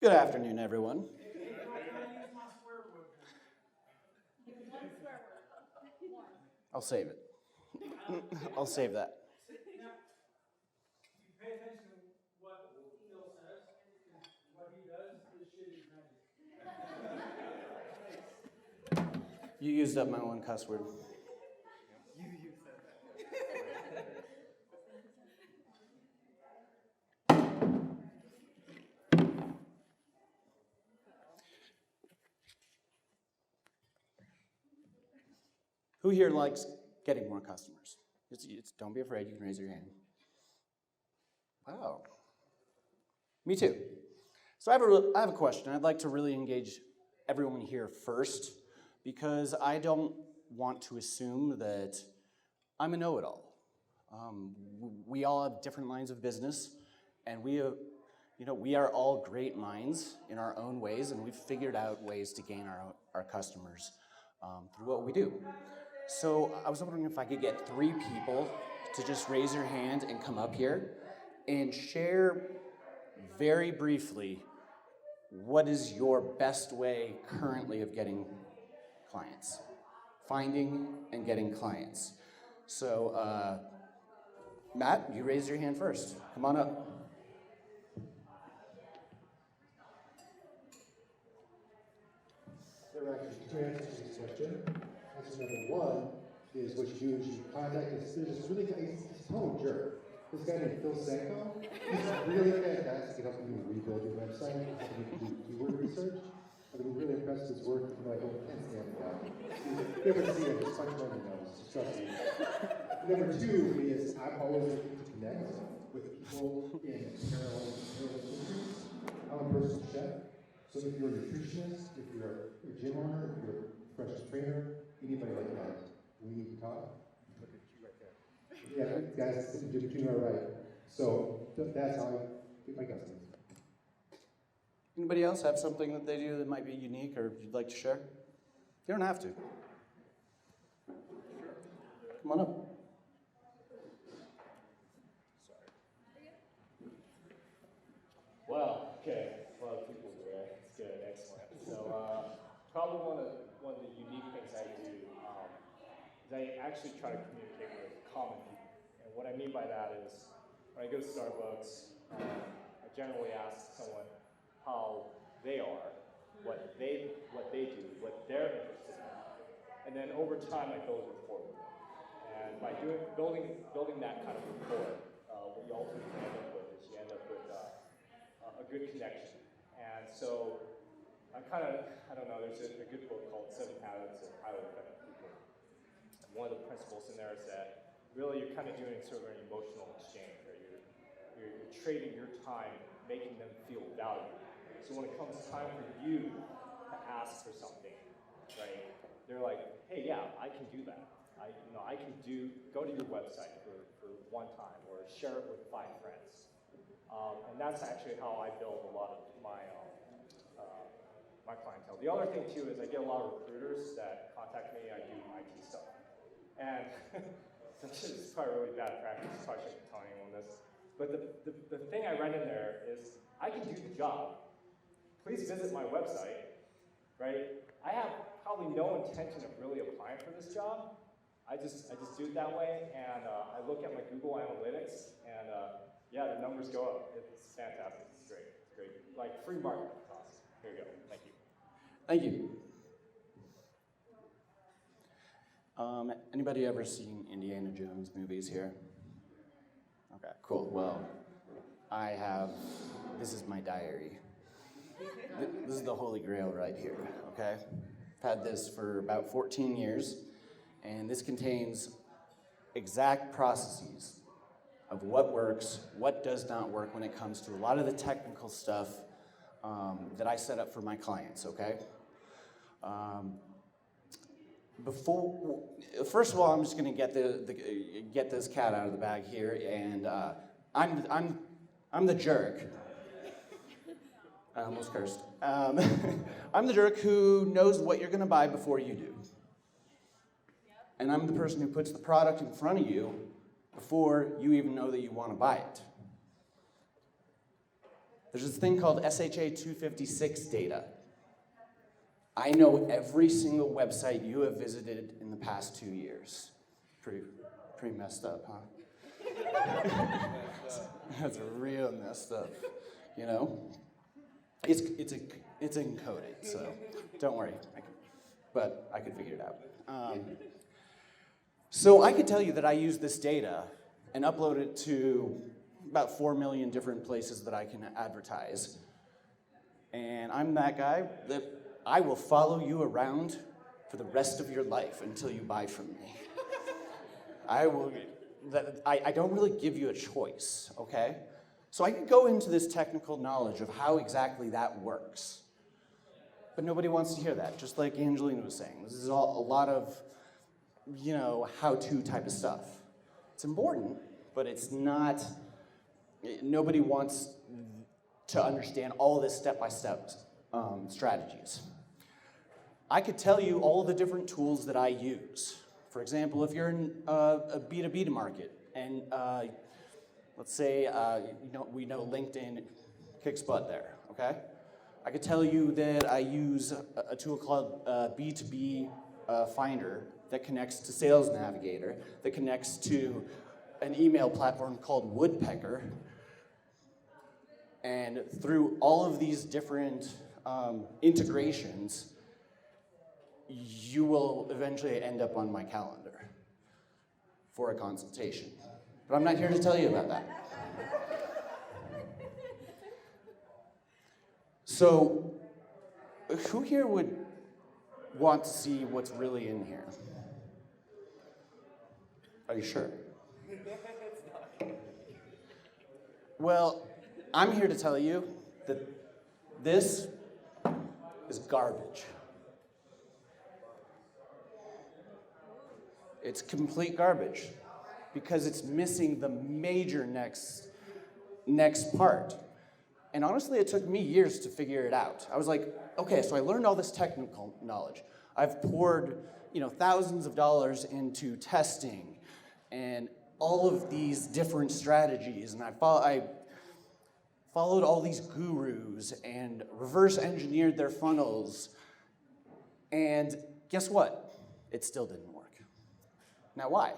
Good afternoon, everyone. I'll save it. I'll save that. Pay attention to what Phil says, and what he does, this shit is magic. You used up my one cuss word. You said that. Who here likes getting more customers? Don't be afraid, you can raise your hand. Wow. Me too. So I have a question. I'd like to really engage everyone here first because I don't want to assume that I'm a know-it-all. We all have different lines of business, and we are all great minds in our own ways, and we've figured out ways to gain our customers through what we do. So I was wondering if I could get 3 people to just raise your hand and come up here and share very briefly what is your best way currently of getting clients, finding and getting clients. So Matt, you raised your hand first. Come on up. There are actually 2 answers to this question. Answer number 1 is what you do is you contact this. There's this really guy, he's a total jerk. This guy named Philip Sanko. He's really fantastic at helping you rebuild your website, helping you do keyword research. I've been really impressed with his work. I'm like, oh, I can't stand the guy. If you ever see him, just punch him on the nose. Trust me. Number 2 is I'm always looking to connect with people in parallel industries. I'm a personal chef. So if you're a nutritionist, if you're a gym owner, if you're a professional trainer, anybody like that, we need to talk. Look at you right there. Yeah, guys sitting between our right. So that's how I get my customers. Anybody else have something that they do that might be unique or you'd like to share? You don't have to. Come on up. Wow, okay, a lot of people there. It's good, excellent. So probably one of the unique things I do is I actually try to communicate with common people. And what I mean by that is when I go to Starbucks, I generally ask someone how they are, what they do, what they're interested in. And then over time I build rapport with them. And by building that kind of rapport, what you ultimately end up with is you end up with a good connection. And so I don't know, there's a good book called 7 Habits of Highly Effective People. And one of the principles in there is that really you're kind of doing sort of an emotional exchange, right? You're trading your time, making them feel valued. So when it comes time for you to ask for something, right, they're like, hey, yeah, I can do that. I can go to your website for one time or share it with 5 friends. And that's actually how I build a lot of my clientele. The other thing too is I get a lot of recruiters that contact me. I do IT stuff, and this is probably really bad practice. Probably shouldn't tell anyone this, but the thing I write in there is I can do the job. Please visit my website. Right? I have probably no intention of really applying for this job. I just do it that way, and I look at my Google Analytics, and yeah, the numbers go up. It's fantastic. It's great. It's great. Like free marketing costs. Here you go. Thank you. Thank you. Anybody ever seen Indiana Jones movies here? Okay, cool. Well, I have, this is my diary. This is the Holy Grail right here, okay? I've had this for about 14 years, and this contains exact processes of what works, what does not work when it comes to a lot of the technical stuff that I set up for my clients, okay? First of all, I'm just going to get this cat out of the bag here, and I'm the jerk. I almost cursed. I'm the jerk who knows what you're going to buy before you do, and I'm the person who puts the product in front of you before you even know that you want to buy it. There's this thing called SHA 256 data. I know every single website you have visited in the past 2 years. Pretty messed up, huh? That's real messed up, you know? It's encoded, so don't worry. But I could figure it out. So I could tell you that I use this data and upload it to about 4 million different places that I can advertise. And I'm that guy that I will follow you around for the rest of your life until you buy from me. I don't really give you a choice, okay? So I could go into this technical knowledge of how exactly that works. But nobody wants to hear that, just like Angelina was saying. This is all a lot of, how-to type of stuff. It's important, but it's not, nobody wants to understand all this step-by-step strategies. I could tell you all the different tools that I use. For example, if you're in a B2B market, and let's say we know LinkedIn kicks butt there, okay? I could tell you that I use a tool called B2B Finder that connects to Sales Navigator, that connects to an email platform called Woodpecker. And through all of these different integrations, you will eventually end up on my calendar for a consultation. But I'm not here to tell you about that. So, who here would want to see what's really in here? Are you sure? Well, I'm here to tell you that this is garbage. It's complete garbage because it's missing the major next part. And honestly, it took me years to figure it out. I was like, okay, so I learned all this technical knowledge. I've poured, thousands of dollars into testing and all of these different strategies, and I followed all these gurus and reverse engineered their funnels. And guess what? It still didn't work. Now, why?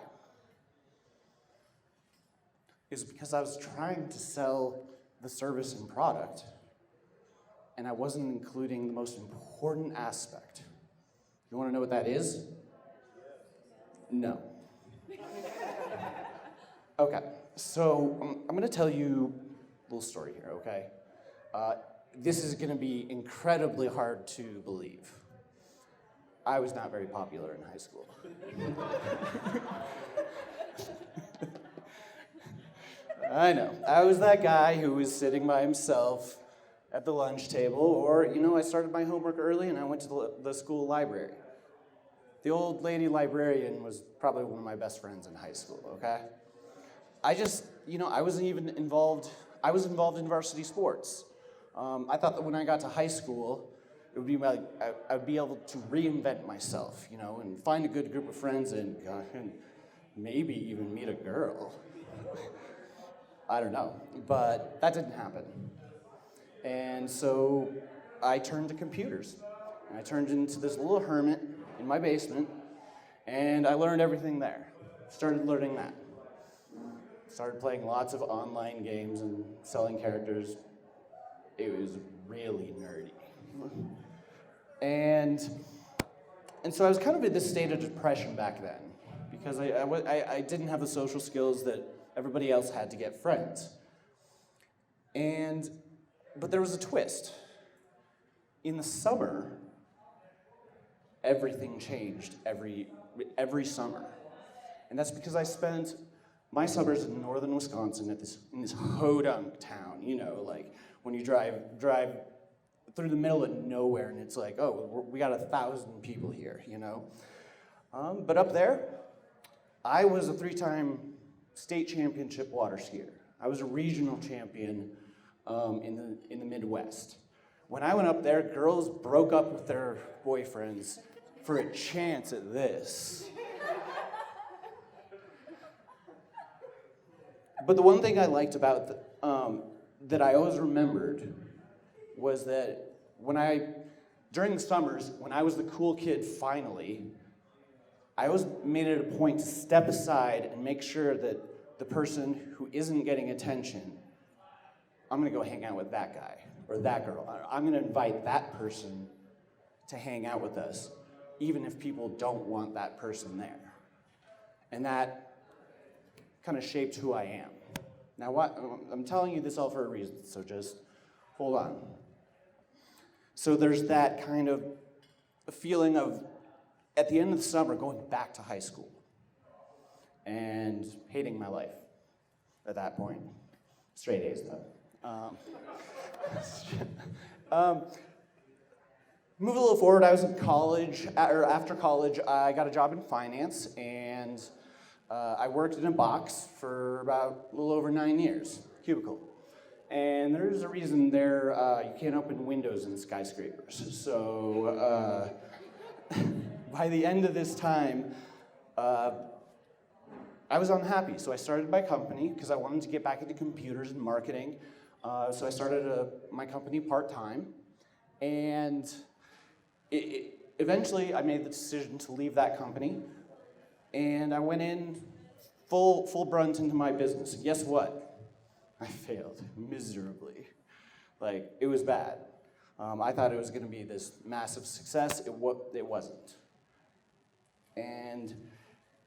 It's because I was trying to sell the service and product, and I wasn't including the most important aspect. You want to know what that is? No. Okay, so I'm going to tell you a little story here, okay? This is going to be incredibly hard to believe. I was not very popular in high school. I know. I was that guy who was sitting by himself at the lunch table, or, I started my homework early and I went to the school library. The old lady librarian was probably one of my best friends in high school, okay? I just, I wasn't even involved. I was involved in varsity sports. I thought that when I got to high school, it would be like I would be able to reinvent myself, and find a good group of friends and maybe even meet a girl. I don't know, but that didn't happen. And so I turned to computers. And I turned into this little hermit in my basement, and I learned everything there. Started learning that. Started playing lots of online games and selling characters. It was really nerdy. And so I was kind of in this state of depression back then, because I didn't have the social skills that everybody else had to get friends. But there was a twist. In the summer, everything changed every summer. And that's because I spent my summers in northern Wisconsin in this hodunk town, like when you drive through the middle of nowhere and it's like, oh, we got 1,000 people here, But up there, I was a 3-time state championship water skier. I was a regional champion in the Midwest. When I went up there, girls broke up with their boyfriends for a chance at this. But the one thing I liked about that I always remembered was that during the summers, when I was the cool kid finally, I always made it a point to step aside and make sure that the person who isn't getting attention, I'm gonna go hang out with that guy or that girl. I'm gonna invite that person to hang out with us, even if people don't want that person there. And that kind of shaped who I am. Now, I'm telling you this all for a reason, so just hold on. So there's that kind of feeling of, at the end of the summer, going back to high school and hating my life at that point. Straight A's, though. Move a little forward, I was in college, or after college, I got a job in finance, and I worked in a box for about a little over 9 years, cubicle. And there's a reason there, you can't open windows in skyscrapers. So by the end of this time, I was unhappy. So I started my company because I wanted to get back into computers and marketing. So I started my company part-time. And eventually I made the decision to leave that company. And I went in full brunt into my business. Guess what? I failed miserably. Like, it was bad. I thought it was gonna be this massive success. It wasn't. And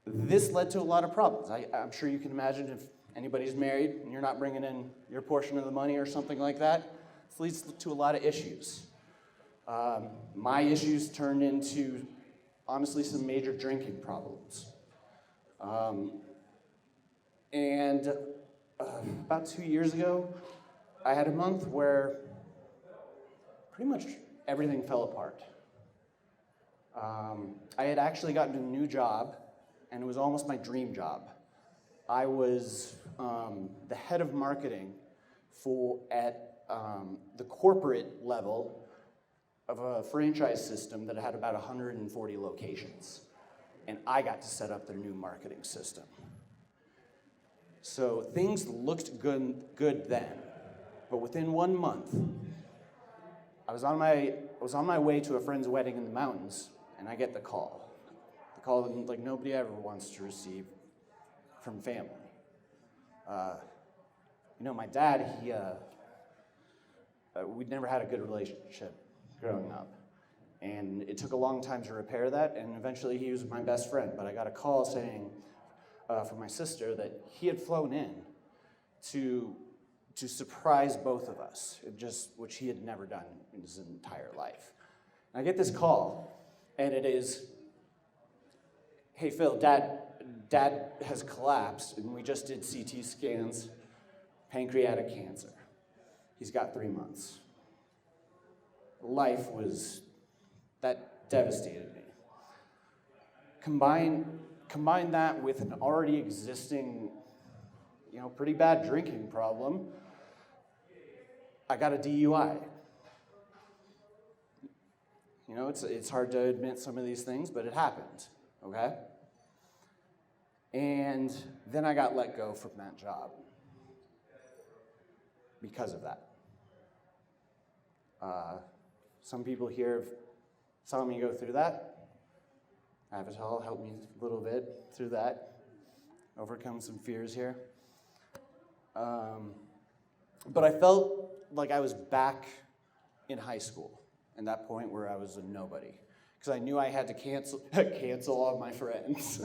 this led to a lot of problems. I'm sure you can imagine if anybody's married and you're not bringing in your portion of the money or something like that, this leads to a lot of issues. My issues turned into, honestly, some major drinking problems. And about 2 years ago, I had a month where pretty much everything fell apart. I had actually gotten a new job, and it was almost my dream job. I was the head of marketing at the corporate level of a franchise system that had about 140 locations. And I got to set up their new marketing system. So things looked good then, but within 1 month, I was on my way to a friend's wedding in the mountains, and I get the call that like nobody ever wants to receive from family. My dad, we'd never had a good relationship growing up, and it took a long time to repair that, and eventually he was my best friend. But I got a call saying from my sister that he had flown in to surprise both of us, which he had never done in his entire life. And I get this call, and it is, "Hey Phil, Dad has collapsed, and we just did CT scans, pancreatic cancer. He's got 3 months." That devastated me. Combine that with an already existing, pretty bad drinking problem. I got a DUI. It's hard to admit some of these things, but it happened, okay? And then I got let go from that job because of that. Some people here saw me go through that. Avatal helped me a little bit through that, overcome some fears here. But I felt like I was back in high school, and that point where I was a nobody, because I knew I had to cancel all my friends.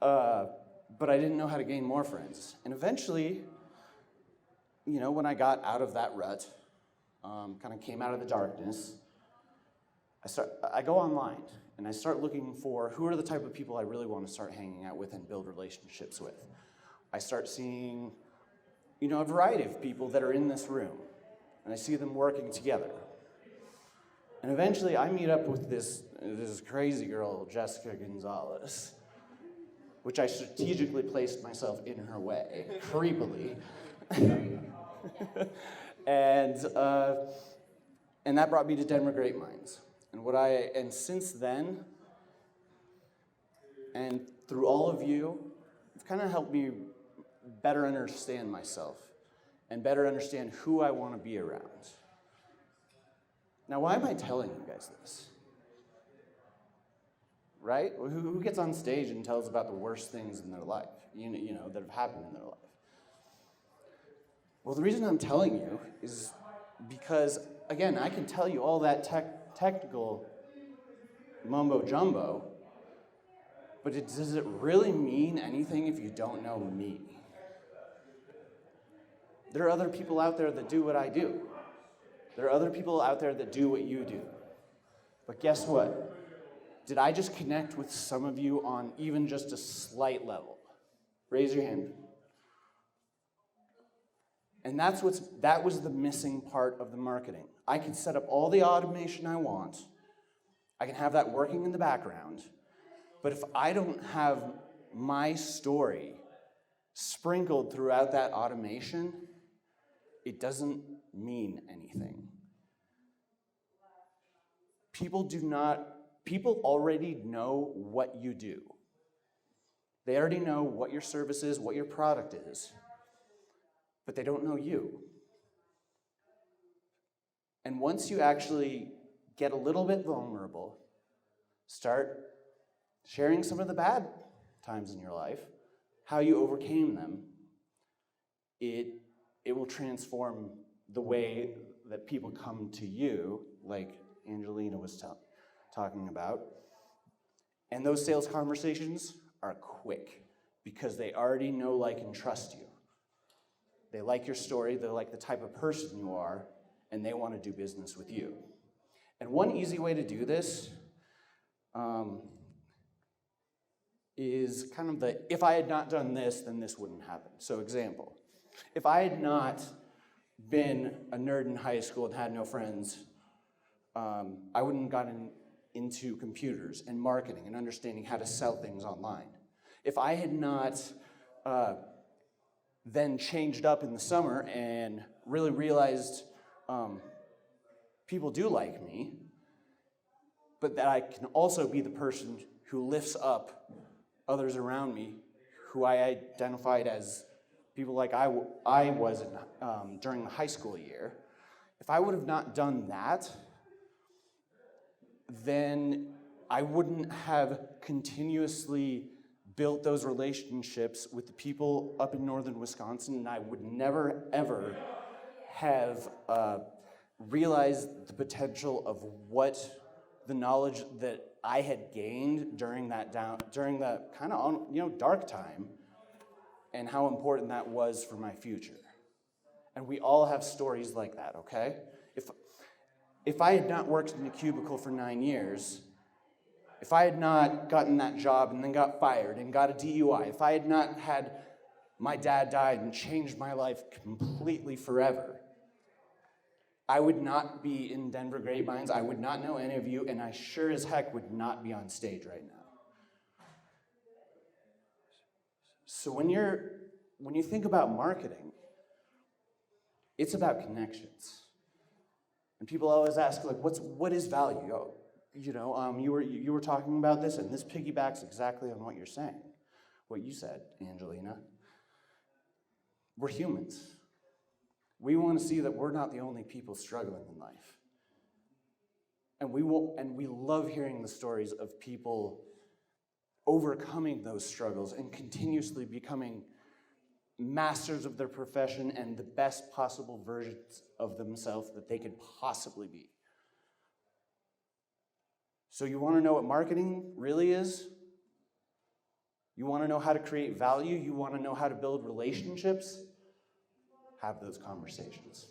But I didn't know how to gain more friends. And eventually, when I got out of that rut, kind of came out of the darkness, I go online and I start looking for who are the type of people I really want to start hanging out with and build relationships with. I start seeing, a variety of people that are in this room, and I see them working together. And eventually I meet up with this crazy girl, Jessica Gonzalez, which I strategically placed myself in her way, creepily. And that brought me to Denver Grapevines. And since then, and through all of you, it's kind of helped me better understand myself and better understand who I want to be around. Now, why am I telling you guys this? Right? Who gets on stage and tells about the worst things in their life, you know, that have happened in their life? Well, the reason I'm telling you is because, again, I can tell you all that technical mumbo jumbo, but does it really mean anything if you don't know me? There are other people out there that do what I do. There are other people out there that do what you do. But guess what? Did I just connect with some of you on even just a slight level? Raise your hand. And that was the missing part of the marketing. I can set up all the automation I want. I can have that working in the background. But if I don't have my story sprinkled throughout that automation, it doesn't mean anything. People already know what you do. They already know what your service is, what your product is, but they don't know you. And once you actually get a little bit vulnerable, start sharing some of the bad times in your life, how you overcame them, it will transform the way that people come to you, like Angelina was talking about. And those sales conversations are quick because they already know, like, and trust you. They like your story, they like the type of person you are, and they want to do business with you. And one easy way to do this is kind of the, if I had not done this, then this wouldn't happen. So example, if I had not been a nerd in high school and had no friends, I wouldn't have gotten into computers and marketing and understanding how to sell things online. If I had not then changed up in the summer and really realized people do like me, but that I can also be the person who lifts up others around me who I identified as people like I was during the high school year. If I would have not done that, then I wouldn't have continuously built those relationships with the people up in northern Wisconsin, and I would never, ever have realized the potential of what the knowledge that I had gained during that kind of dark time, and how important that was for my future. And we all have stories like that, okay? If I had not worked in a cubicle for 9 years, if I had not gotten that job and then got fired and got a DUI, if I had not had my dad die and changed my life completely forever, I would not be in Denver Grapevines, I would not know any of you, and I sure as heck would not be on stage right now. So when you think about marketing, it's about connections. And people always ask, like, what is value? You were talking about this, and this piggybacks exactly on what you're saying, what you said, Angelina. We're humans. We want to see that we're not the only people struggling in life. And we love hearing the stories of people overcoming those struggles and continuously becoming masters of their profession and the best possible versions of themselves that they could possibly be. So you want to know what marketing really is? You want to know how to create value? You want to know how to build relationships? Have those conversations.